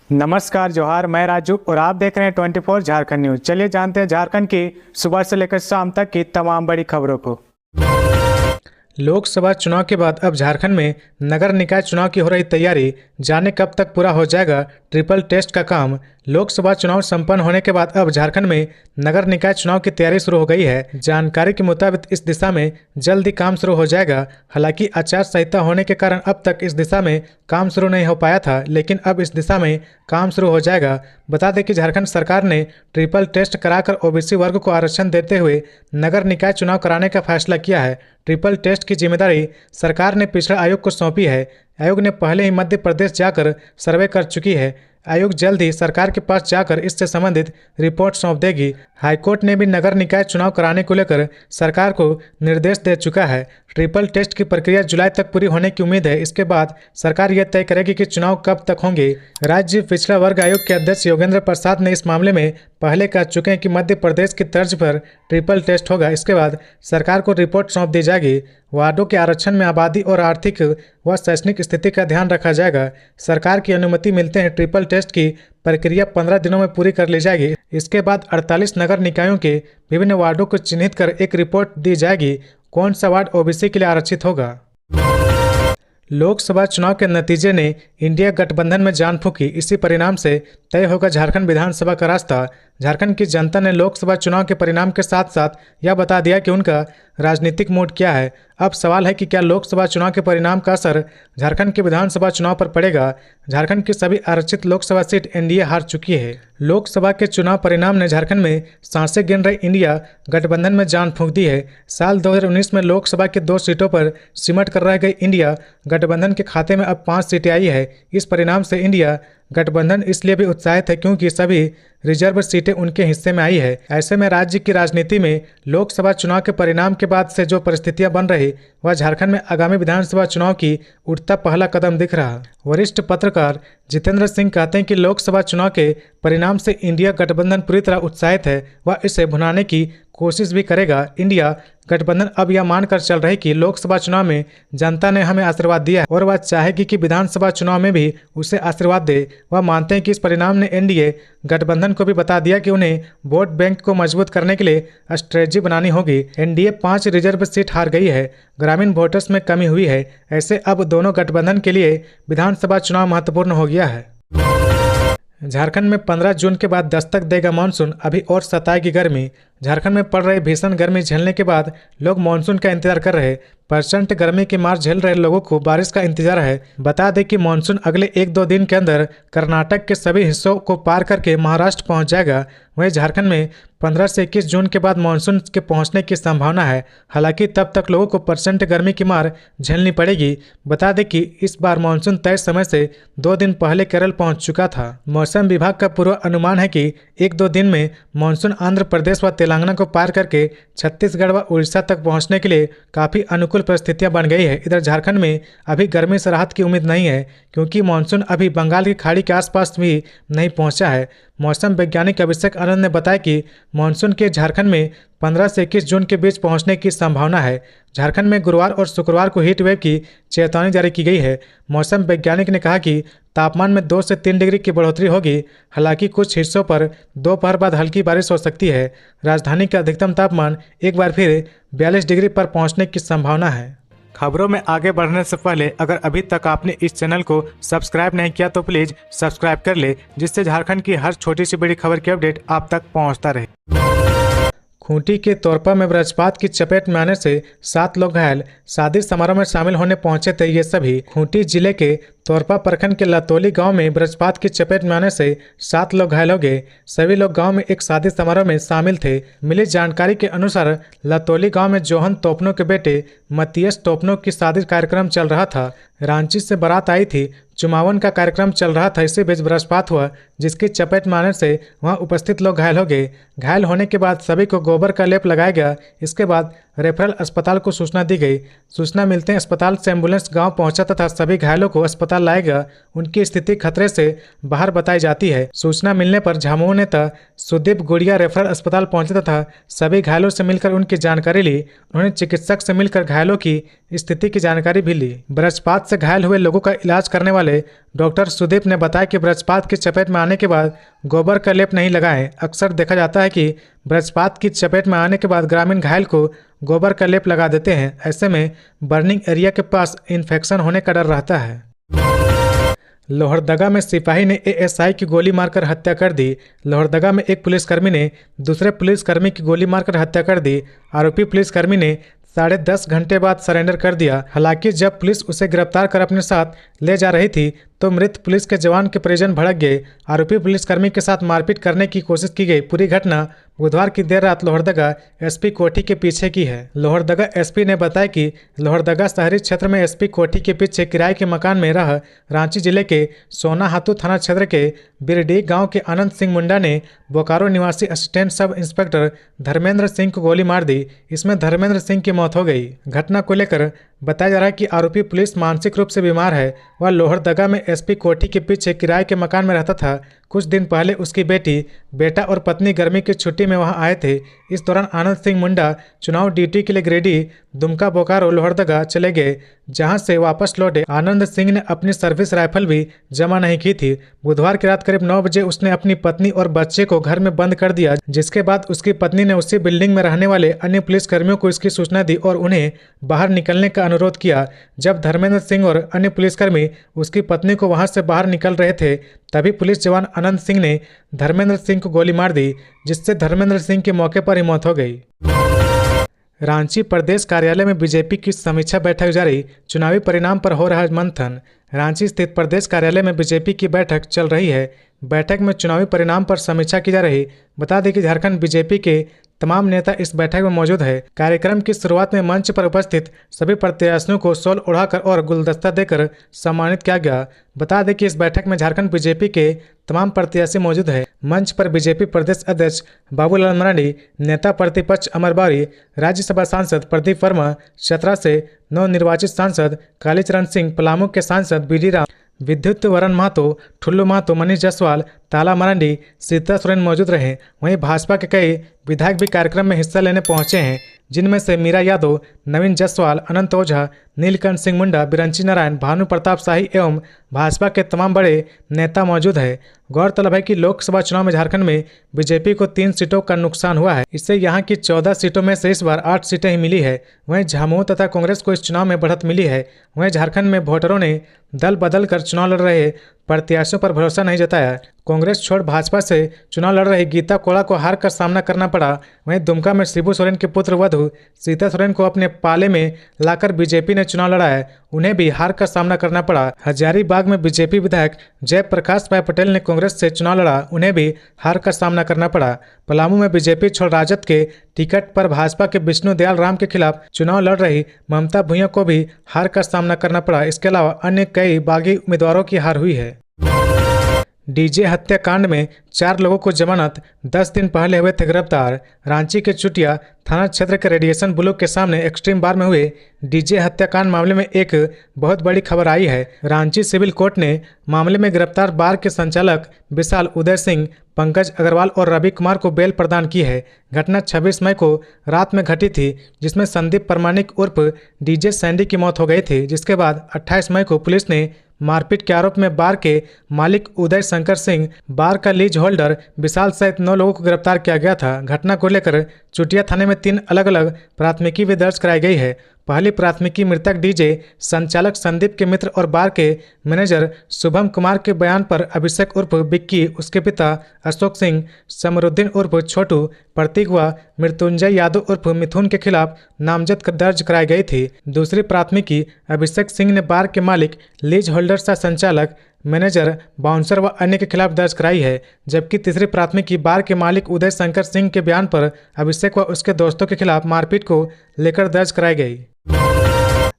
नमस्कार जोहार, मैं राजू और आप देख रहे हैं 24 झारखंड न्यूज। चलिए जानते हैं झारखंड की सुबह से लेकर शाम तक की तमाम बड़ी खबरों को। लोकसभा चुनाव के बाद अब झारखंड में नगर निकाय चुनाव की हो रही तैयारी, जाने कब तक पूरा हो जाएगा ट्रिपल टेस्ट का काम। लोकसभा चुनाव संपन्न होने के बाद अब झारखंड में नगर निकाय चुनाव की तैयारी शुरू हो गई है। जानकारी के मुताबिक इस दिशा में जल्द ही काम शुरू हो जाएगा। हालांकि आचार संहिता होने के कारण अब तक इस दिशा में काम शुरू नहीं हो पाया था, लेकिन अब इस दिशा में काम शुरू हो जाएगा। बता दें कि झारखंड सरकार ने ट्रिपल टेस्ट कराकर ओबीसी वर्ग को आरक्षण देते हुए नगर निकाय चुनाव कराने का फैसला किया है। ट्रिपल टेस्ट की जिम्मेदारी सरकार ने पिछड़ा आयोग को सौंपी है। आयोग ने पहले ही मध्य प्रदेश जाकर सर्वे कर चुकी है। आयोग जल्द ही सरकार के पास जाकर इससे संबंधित रिपोर्ट सौंप देगी। हाईकोर्ट ने भी नगर निकाय चुनाव कराने को लेकर सरकार को निर्देश दे चुका है। ट्रिपल टेस्ट की प्रक्रिया जुलाई तक पूरी होने की उम्मीद है। इसके बाद सरकार यह तय करेगी कि चुनाव कब तक होंगे। राज्य पिछड़ा वर्ग आयोग के अध्यक्ष योगेंद्र प्रसाद ने इस मामले में पहले कह चुके हैं कि मध्य प्रदेश की तर्ज पर ट्रिपल टेस्ट होगा। इसके बाद सरकार को रिपोर्ट सौंप दी जाएगी। वार्डों के आरक्षण में आबादी और आर्थिक व शैक्षणिक स्थिति का ध्यान रखा जाएगा। सरकार की अनुमति मिलते हैं ट्रिपल टेस्ट की प्रक्रिया 15 दिनों में पूरी कर ली जाएगी। इसके बाद 48 नगर निकायों के विभिन्न वार्डों को चिन्हित कर एक रिपोर्ट दी जाएगी, कौन सा वार्ड ओबीसी के लिए आरक्षित होगा। लोकसभा चुनाव के नतीजे ने इंडिया गठबंधन में जान फूंकी। इसी परिणाम से तय होगा झारखंड विधानसभा का रास्ता। झारखंड की जनता ने लोकसभा चुनाव के परिणाम के साथ साथ यह बता दिया कि उनका राजनीतिक मूड क्या है। अब सवाल है कि क्या लोकसभा चुनाव के परिणाम का असर झारखंड के विधानसभा चुनाव पर पड़ेगा। झारखंड की सभी आरक्षित लोकसभा सीट एनडीए हार चुकी है। लोकसभा के चुनाव परिणाम ने झारखंड में सांसें गिन रही इंडिया गठबंधन में जान फूंक दी है। साल 2019 में लोकसभा के 2 सीटों पर सिमट कर रह गई इंडिया गठबंधन के खाते में अब 5 सीटें आई है। इस परिणाम से इंडिया गठबंधन इसलिए भी उत्साहित है क्योंकि सभी रिजर्व सीटें उनके हिस्से में आई है। ऐसे में राज्य की राजनीति में लोकसभा चुनाव के परिणाम के बाद से जो परिस्थितियां बन रही वह झारखंड में आगामी विधानसभा चुनाव की उठता पहला कदम दिख रहा। वरिष्ठ पत्रकार जितेंद्र सिंह कहते हैं कि लोकसभा चुनाव के परिणाम से इंडिया गठबंधन पूरी तरह उत्साहित है। वह इसे भुनाने की कोशिश भी करेगा। इंडिया गठबंधन अब यह मानकर चल रही कि लोकसभा चुनाव में जनता ने हमें आशीर्वाद दिया है और वह चाहेगी कि विधानसभा चुनाव में भी उसे आशीर्वाद दे। वह मानते हैं कि इस परिणाम ने एनडीए गठबंधन को भी बता दिया कि उन्हें वोट बैंक को मजबूत करने के लिए स्ट्रेटजी बनानी होगी। एनडीए 5 रिजर्व सीट हार गई है। ग्रामीण वोटर्स में कमी हुई है। ऐसे अब दोनों गठबंधन के लिए विधानसभा चुनाव महत्वपूर्ण हो गया है। झारखंड में 15 जून के बाद दस्तक देगा मानसून। अभी और सताएगी गर्मी। झारखंड में पड़ रही भीषण गर्मी झेलने के बाद लोग मानसून का इंतजार कर रहे। प्रचंड गर्मी की मार झेल रहे लोगों को बारिश का इंतजार है। बता दें कि मानसून अगले 1-2 दिन के अंदर कर्नाटक के सभी हिस्सों को पार करके महाराष्ट्र पहुंच जाएगा। वहीं झारखंड में 15 से 21 जून के बाद मानसून के पहुंचने की संभावना है। हालांकि तब तक लोगों को प्रचंड गर्मी की मार झेलनी पड़ेगी। बता दें कि इस बार मानसून तय समय से 2 दिन पहले केरल पहुंच चुका था। मौसम विभाग का पूर्वानुमान है कि 1-2 दिन में मानसून आंध्र प्रदेश व तेलंगाना को पार करके छत्तीसगढ़ व उड़ीसा तक पहुंचने के लिए काफ़ी अनुकूल परिस्थितियां बन गई है। इधर झारखंड में अभी गर्मी से राहत की उम्मीद नहीं है क्योंकि मानसून अभी बंगाल की खाड़ी के आसपास भी नहीं पहुंचा है। मौसम वैज्ञानिक अभिषेक आनंद ने बताया कि मानसून के झारखंड में 15 से 21 जून के बीच पहुंचने की संभावना है। झारखंड में गुरुवार और शुक्रवार को हीट वेव की चेतावनी जारी की गई है। मौसम वैज्ञानिक ने कहा कि तापमान में 2 से 3 डिग्री की बढ़ोतरी होगी। हालांकि कुछ हिस्सों पर दोपहर बाद हल्की बारिश हो सकती है। राजधानी का अधिकतम तापमान एक बार फिर 42 डिग्री पर पहुंचने की संभावना है। खबरों में आगे बढ़ने से पहले अगर अभी तक आपने इस चैनल को सब्सक्राइब नहीं किया तो प्लीज सब्सक्राइब कर ले, जिससे झारखंड की हर छोटी सी बड़ी खबर की अपडेट आप तक पहुंचता रहे। खूंटी के तोरपा में वज्रपात की चपेट में आने से 7 लोग घायल। शादी समारोह में शामिल होने पहुंचे थे ये सभी। खूंटी जिले के तोरपा प्रखंड के लतोली गांव में वज्रपात की चपेट में आने से 7 लोग घायल हो गए। सभी लोग गांव में एक शादी समारोह में शामिल थे। मिली जानकारी के अनुसार लतोली गांव में जोहन तोपनो के बेटे मतीयस तोपनो की शादी कार्यक्रम चल रहा था। रांची से बारात आई थी। चुमावन का कार्यक्रम चल रहा था। इसी बीच वज्रपात हुआ, जिसकी चपेट में आने से वहां उपस्थित लोग घायल हो गए। घायल होने के बाद सभी को गोबर का लेप लगाया गया। इसके बाद रेफरल अस्पताल को सूचना दी गई। सूचना मिलते ही अस्पताल से एम्बुलेंस गांव पहुंचा तथा सभी घायलों को अस्पताल लाया गया। उनकी स्थिति खतरे से बाहर बताई जाती है। सूचना मिलने पर झामुमो नेता सुदीप गुड़िया रेफरल अस्पताल पहुंचे तथा सभी घायलों से मिलकर उनकी जानकारी ली। उन्होंने चिकित्सक से मिलकर घायलों की स्थिति की जानकारी भी ली। वज्रपात से घायल हुए लोगों का इलाज करने वाले डॉक्टर सुदीप ने बताया कि वज्रपात की चपेट में आने के बाद गोबर का लेप नहीं लगाएं। अक्सर देखा जाता है कि वज्रपात की चपेट में आने के बाद ग्रामीण घायल को गोबर का लेप लगा देते हैं। ऐसे में बर्निंग एरिया के पास इन्फेक्शन होने का डर रहता है। लोहरदगा में सिपाही ने एएसआई की गोली मारकर हत्या कर दी। लोहरदगा में एक पुलिसकर्मी ने दूसरे पुलिसकर्मी की गोली मारकर हत्या कर दी। आरोपी पुलिसकर्मी ने 10.5 घंटे बाद सरेंडर कर दिया। हालांकि जब पुलिस उसे गिरफ्तार कर अपने साथ ले जा रही थी तो मृत पुलिस के जवान के परिजन भड़क गए। आरोपी पुलिसकर्मी के साथ मारपीट करने की कोशिश की गई। पूरी घटना बुधवार की देर रात लोहरदगा एसपी कोठी के पीछे की है। लोहरदगा एसपी ने बताया कि लोहरदगा शहरी क्षेत्र में एसपी कोठी के पीछे किराए के मकान में रह रांची जिले के सोनाहातू थाना क्षेत्र के बिरडी गांव के आनंद सिंह मुंडा ने बोकारो निवासी assistant sub inspector Dharmendra Singh को गोली मार दी। इसमें धर्मेंद्र सिंह की मौत हो गई। घटना को लेकर बताया जा रहा है कि आरोपी पुलिस मानसिक रूप से बीमार है। वह लोहरदगा में एसपी कोठी के पीछे किराए के मकान में रहता था। कुछ दिन पहले उसकी बेटा और पत्नी गर्मी की छुट्टी में वहां आए थे। इस दौरान आनंद सिंह मुंडा चुनाव ड्यूटी के लिए गिरिडीह, दुमका, बोकारो, लोहरदगा चले गए, जहां से वापस लौटे। आनंद सिंह ने अपनी सर्विस राइफल भी जमा नहीं की थी। बुधवार की रात करीब 9 बजे उसने अपनी पत्नी और बच्चे को घर में बंद कर दिया, जिसके बाद उसकी पत्नी ने उसी बिल्डिंग में रहने वाले अन्य पुलिसकर्मियों को इसकी सूचना दी और उन्हें बाहर निकलने का अनुरोध किया। जब धर्मेंद्र सिंह और अन्य पुलिसकर्मी उसकी पत्नी को वहां से बाहर निकल रहे थे, तभी पुलिस जवान आनंद सिंह ने धर्मेंद्र सिंह को गोली मार दी, जिससे धर्मेंद्र सिंह की मौके पर ही मौत हो गई। रांची प्रदेश कार्यालय में बीजेपी की समीक्षा बैठक जारी। चुनावी परिणाम पर हो रहा मंथन। रांची स्थित प्रदेश कार्यालय में बीजेपी की बैठक चल रही है। बैठक में चुनावी परिणाम पर समीक्षा की जा रही। बता दें कि झारखंड बीजेपी के तमाम नेता इस बैठक में मौजूद है। कार्यक्रम की शुरुआत में मंच पर उपस्थित सभी प्रत्याशियों को शॉल ओढ़ाकर और गुलदस्ता देकर सम्मानित किया गया। बता दें कि इस बैठक में झारखंड बीजेपी के तमाम प्रत्याशी मौजूद है। मंच पर बीजेपी प्रदेश अध्यक्ष बाबूलाल मरांडी, नेता प्रतिपक्ष अमर बारी, राज्यसभा सांसद प्रदीप वर्मा, चतरा से नवनिर्वाचित सांसद कालीचरण सिंह, पलामू के सांसद बीडी राम, विद्युत वरण महतो, ठुल्लू महतो, मनीष जायसवाल, ताला मरांडी, सीता सोरेन मौजूद रहे। वहीं भाजपा के कई विधायक भी कार्यक्रम में हिस्सा लेने पहुंचे हैं, जिनमें से मीरा यादव, नवीन जायसवाल, अनंत ओझा, नीलकंठ सिंह मुंडा, बिरंची नारायण, भानु प्रताप शाही एवं भाजपा के तमाम बड़े नेता मौजूद है। गौरतलब है कि लोकसभा चुनाव में झारखंड में बीजेपी को 3 सीटों का नुकसान हुआ है। इससे यहां की 14 सीटों में से इस बार 8 सीटें ही मिली है। वहीं झामुमो तथा कांग्रेस को इस चुनाव में बढ़त मिली है। वहीं झारखंड में वोटरों ने दल बदल कर चुनाव लड़ रहे प्रत्याशियों पर भरोसा नहीं जताया। कांग्रेस छोड़ भाजपा से चुनाव लड़ रही गीता कोड़ा को हार का सामना करना पड़ा। वहीं दुमका में शिबू सोरेन के पुत्र वधु सीता सोरेन को अपने पाले में लाकर बीजेपी ने चुनाव लड़ाया। उन्हें भी हार का सामना करना पड़ा। हजारीबाग में बीजेपी विधायक जयप्रकाश भाई पटेल ने कांग्रेस से चुनाव लड़ा। उन्हें भी हार का सामना करना पड़ा। पलामू में बीजेपी छोड़ राजद के टिकट पर भाजपा के विष्णु दयाल राम के खिलाफ चुनाव लड़ रही ममता भूंइया को भी हार का सामना करना पड़ा। इसके अलावा अन्य कई बागी उम्मीदवारों की हार हुई है। डीजे हत्याकांड में 4 लोगों को जमानत, 10 दिन पहले हुए थे गिरफ्तार। रांची के चुटिया थाना क्षेत्र के रेडिएशन ब्लॉक के सामने एक्सट्रीम बार में हुए डीजे हत्याकांड मामले में एक बहुत बड़ी खबर आई है। रांची सिविल कोर्ट ने मामले में गिरफ्तार बार के संचालक विशाल, उदय सिंह, पंकज अग्रवाल और रवि कुमार को बेल प्रदान की है। घटना 26 मई को रात में घटी थी, जिसमें संदीप प्रमाणिक उर्फ डीजे सैंडी की मौत हो गई थी। जिसके बाद 28 मई को पुलिस ने मारपीट के आरोप में बार के मालिक उदय शंकर सिंह, बार का लीज होल्डर विशाल सहित 9 लोगों को गिरफ्तार किया गया था। घटना को लेकर चुटिया थाने में 3 अलग अलग प्राथमिकी भी दर्ज कराई गई है। पहली प्राथमिकी मृतक डीजे संचालक संदीप के मित्र और बार के मैनेजर शुभम कुमार के बयान पर अभिषेक उर्फ बिक्की, उसके पिता अशोक सिंह, समरुद्दीन उर्फ छोटू, प्रतीक व मृत्युंजय यादव उर्फ मिथुन के खिलाफ नामजद दर्ज कराई गई थी। दूसरी प्राथमिकी अभिषेक सिंह ने बार के मालिक, लीज होल्डर सा संचालक, मैनेजर, बाउंसर व अन्य के खिलाफ दर्ज कराई है। जबकि तीसरी प्राथमिकी बार के मालिक उदय शंकर सिंह के बयान पर अभिषेक व उसके दोस्तों के खिलाफ मारपीट को लेकर दर्ज कराई गई।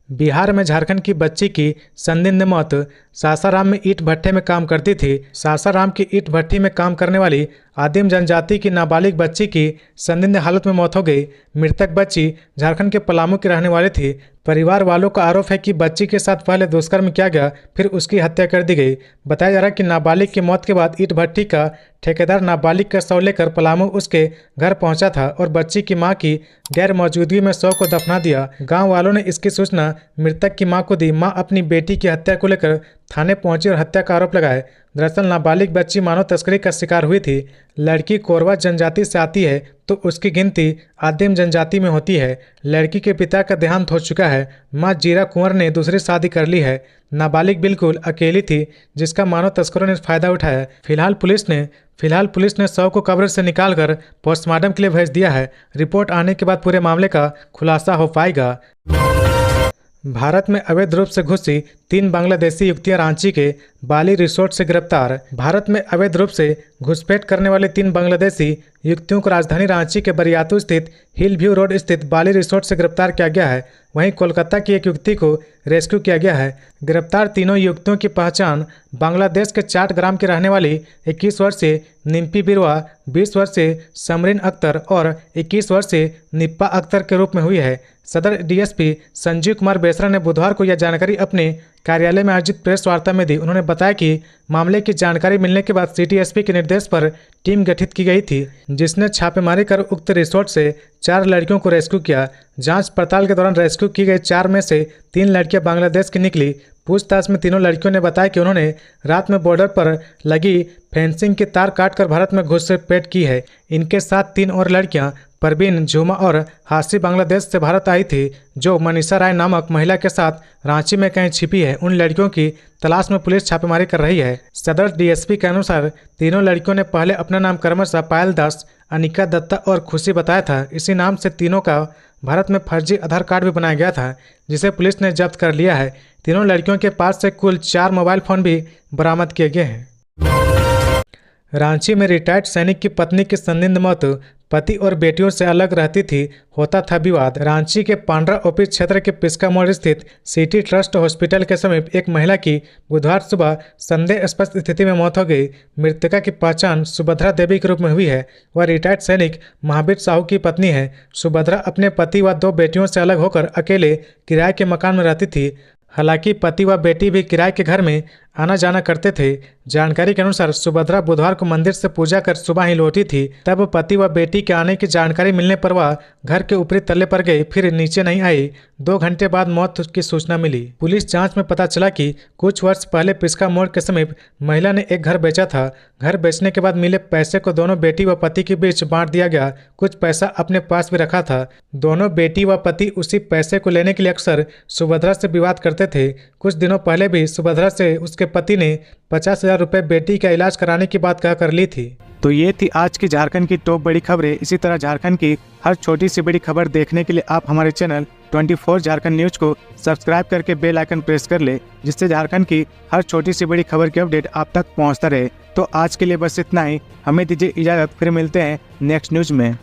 बिहार में झारखंड की बच्ची की संदिग्ध मौत। सासाराम में ईंट भट्ठे में काम करती थी। सासाराम की ईंट भट्टी में काम करने वाली आदिम जनजाति की नाबालिग बच्ची की संदिग्ध हालत में मौत हो गई। मृतक बच्ची झारखंड के पलामू की रहने वाली थी। परिवार वालों का आरोप है कि बच्ची के साथ पहले दुष्कर्म किया गया, फिर उसकी हत्या कर दी गई। बताया जा रहा है कि नाबालिग की मौत के बाद ईंट भट्टी का ठेकेदार नाबालिग का शव लेकर पलामू उसके घर पहुंचा था और बच्ची की मां की गैर मौजूदगी में शव को दफना दिया। गांव वालों ने इसकी सूचना मृतक की मां को दी। मां अपनी बेटी की हत्या को लेकर थाने पहुंची और हत्या का आरोप लगाए। दरअसल नाबालिग बच्ची मानव तस्करी का शिकार हुई थी। लड़की कोरवा जनजाति से आती है तो उसकी गिनती आदिम जनजाति में होती है। लड़की के पिता का देहांत हो चुका है। मां जीरा कुंवर ने दूसरी शादी कर ली है। नाबालिग बिल्कुल अकेली थी, जिसका मानव तस्करों ने फायदा उठाया। फिलहाल पुलिस ने शव को कब्र से निकालकर पोस्टमार्टम के लिए भेज दिया है। रिपोर्ट आने के बाद पूरे मामले का खुलासा हो पाएगा। भारत में अवैध रूप से घुसी 3 बांग्लादेशी युवतियां रांची के बाली रिसोर्ट से गिरफ्तार। भारत में अवैध रूप से घुसपैठ करने वाले 3 बांग्लादेशी युवतियों को राजधानी रांची के बरियातू स्थित हिल व्यू रोड स्थित बाली रिसोर्ट से गिरफ्तार किया गया है। वहीं कोलकाता की एक युवती को रेस्क्यू किया गया है। गिरफ्तार तीनों युवतियों की पहचान बांग्लादेश के चाटग्राम की रहने वाली 21 वर्षीय निम्पी बिरवा, 20 वर्षीय समरीन अख्तर और 21 वर्षीय निप्पा अख्तर के रूप में हुई है। सदर डीएसपी संजीव कुमार बेसरा ने बुधवार को यह जानकारी अपने कार्यालय में आयोजित प्रेस वार्ता में दी। उन्होंने बताया कि मामले की जानकारी मिलने के बाद सिटी एसपी के निर्देश पर टीम गठित की गई थी, जिसने छापेमारी कर उक्त रिसोर्ट से 4 लड़कियों को रेस्क्यू किया। जांच पड़ताल के दौरान रेस्क्यू की गई 4 में से 3 लड़कियां बांग्लादेश की निकली। पूछताछ में तीनों लड़कियों ने बताया कि उन्होंने रात में बॉर्डर पर लगी फेंसिंग की तार काटकर भारत में घुसपैठ की है। इनके साथ 3 और लड़कियां परवीन, झुमा और हासी बांग्लादेश से भारत आई थी, जो मनीषा राय नामक महिला के साथ रांची में कहीं छिपी है। उन लड़कियों की तलाश में पुलिस छापेमारी कर रही है। सदर डीएसपी के अनुसार तीनों लड़कियों ने पहले अपना नाम क्रमशः पायल दास, अनिका दत्ता और खुशी बताया था। इसी नाम से तीनों का भारत में फर्जी आधार कार्ड भी बनाया गया था, जिसे पुलिस ने जब्त कर लिया है। तीनों लड़कियों के पास से कुल 4 मोबाइल फोन भी बरामद किए गए हैं। रांची में रिटायर्ड सैनिक की पत्नी की संदिग्ध मौत। पति और बेटियों से अलग रहती थी, होता था विवाद। रांची के पांड्रा ओपी क्षेत्र के पिस्का मोड़ स्थित सिटी ट्रस्ट हॉस्पिटल के समीप एक महिला की बुधवार सुबह संदेहास्पद स्थिति में मौत हो गई। मृतका की पहचान सुभद्रा देवी के रूप में हुई है। वह रिटायर्ड सैनिक महावीर साहू की पत्नी है। सुभद्रा अपने पति व 2 बेटियों से अलग होकर अकेले किराए के मकान में रहती थी। हालांकि पति व बेटी भी किराए के घर में आना जाना करते थे। जानकारी के अनुसार सुभद्रा बुधवार को मंदिर से पूजा कर सुबह ही लौटी थी। तब पति व बेटी के आने की जानकारी मिलने पर वह घर के ऊपरी तल्ले पर गई, फिर नीचे नहीं आई। 2 घंटे बाद मौत की सूचना मिली। पुलिस जांच में पता चला कि कुछ वर्ष पहले पिस्का मोड़ के समीप महिला ने एक घर बेचा था। घर बेचने के बाद मिले पैसे को दोनों बेटी व पति के बीच बांट दिया गया। कुछ पैसा अपने पास भी रखा था। दोनों बेटी व पति उसी पैसे को लेने के लिए अक्सर सुभद्रा से विवाद करते थे। कुछ दिनों पहले भी सुभद्रा से उसके पति ने 50,000 रुपये बेटी का इलाज कराने की बात कह कर ली थी। तो ये थी आज की झारखंड की टॉप बड़ी खबरें। इसी तरह झारखंड की हर छोटी सी बड़ी खबर देखने के लिए आप हमारे चैनल 24 झारखंड न्यूज को सब्सक्राइब करके बेल आइकन प्रेस कर ले, जिससे झारखंड की हर छोटी सी बड़ी खबर की अपडेट आप तक पहुंचता रहे। तो आज के लिए बस इतना ही। हमें दीजिए इजाजत, फिर मिलते हैं नेक्स्ट न्यूज में।